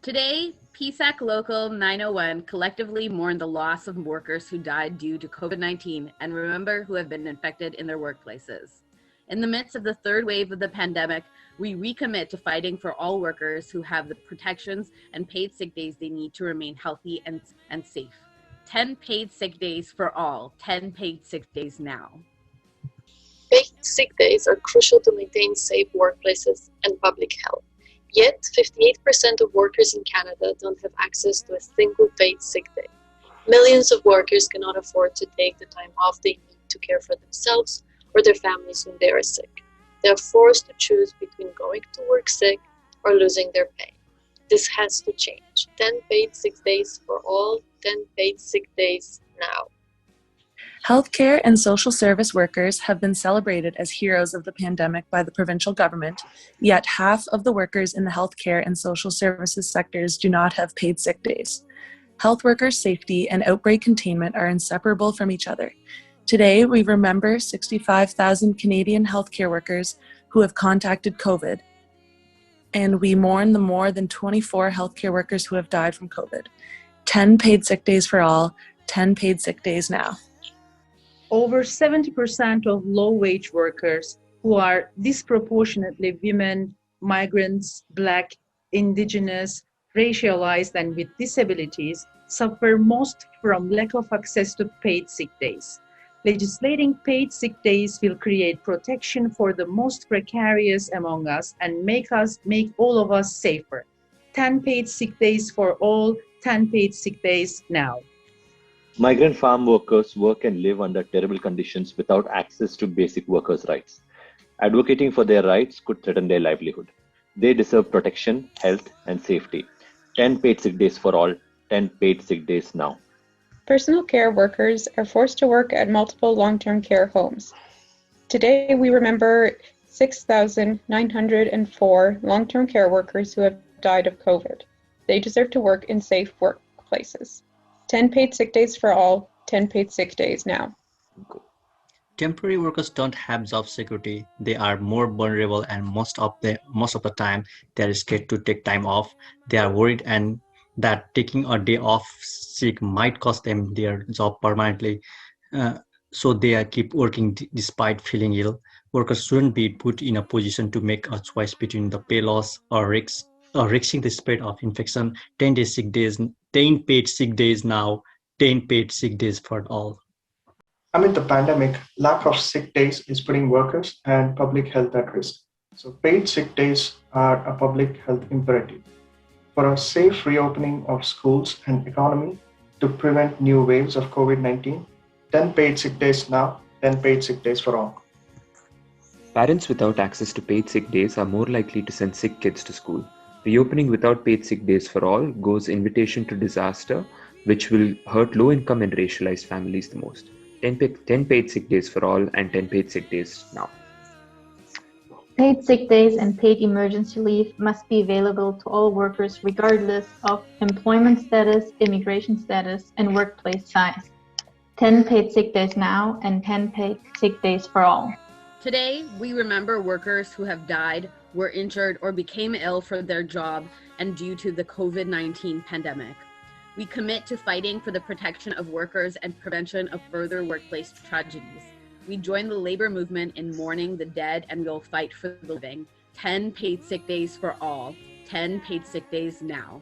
Today, PSAC Local 901 collectively mourn the loss of workers who died due to COVID-19 and remember who have been infected in their workplaces. In the midst of the third wave of the pandemic, we recommit to fighting for all workers who have the protections and paid sick days they need to remain healthy and safe. 10 paid sick days for all, 10 paid sick days now. Paid sick days are crucial to maintain safe workplaces and public health. Yet, 58% of workers in Canada don't have access to a single paid sick day. Millions of workers cannot afford to take the time off they need to care for themselves or their families when they are sick. They are forced to choose between going to work sick or losing their pay. This has to change. 10 paid sick days for all, 10 paid sick days now. Healthcare and social service workers have been celebrated as heroes of the pandemic by the provincial government, yet half of the workers in the healthcare and social services sectors do not have paid sick days. Health workers' safety and outbreak containment are inseparable from each other. Today, we remember 65,000 Canadian healthcare workers who have contacted COVID, and we mourn the more than 24 healthcare workers who have died from COVID. 10 paid sick days for all, 10 paid sick days now. Over 70% of low-wage workers who are disproportionately women, migrants, Black, Indigenous, racialized, and with disabilities suffer most from lack of access to paid sick days. Legislating paid sick days will create protection for the most precarious among us and make all of us safer. 10 paid sick days for all, 10 paid sick days now. Migrant farm workers work and live under terrible conditions without access to basic workers' rights. Advocating for their rights could threaten their livelihood. They deserve protection, health, and safety. 10 paid sick days for all, 10 paid sick days now. Personal care workers are forced to work at multiple long-term care homes. Today, we remember 6,904 long-term care workers who have died of COVID. They deserve to work in safe workplaces. 10 paid sick days for all, 10 paid sick days now. Temporary workers don't have job security. They are more vulnerable, and most of the time they are scared to take time off. They are worried and that taking a day off sick might cost them their job permanently. So they keep working despite feeling ill. Workers shouldn't be put in a position to make a choice between the pay loss or risking the spread of infection. 10 paid sick days now, 10 paid sick days for all. Amid the pandemic, lack of sick days is putting workers and public health at risk. So paid sick days are a public health imperative. For a safe reopening of schools and economy to prevent new waves of COVID-19, 10 paid sick days now, 10 paid sick days for all. Parents without access to paid sick days are more likely to send sick kids to school. Reopening without paid sick days for all goes invitation to disaster, which will hurt low-income and racialized families the most. 10 paid sick days for all and 10 paid sick days now. Paid sick days and paid emergency leave must be available to all workers regardless of employment status, immigration status, and workplace size. 10 paid sick days now and 10 paid sick days for all. Today, we remember workers who have died, were injured, or became ill for their job and due to the COVID-19 pandemic. We commit to fighting for the protection of workers and prevention of further workplace tragedies. We join the labor movement in mourning the dead and will fight for the living. 10 paid sick days for all, 10 paid sick days now.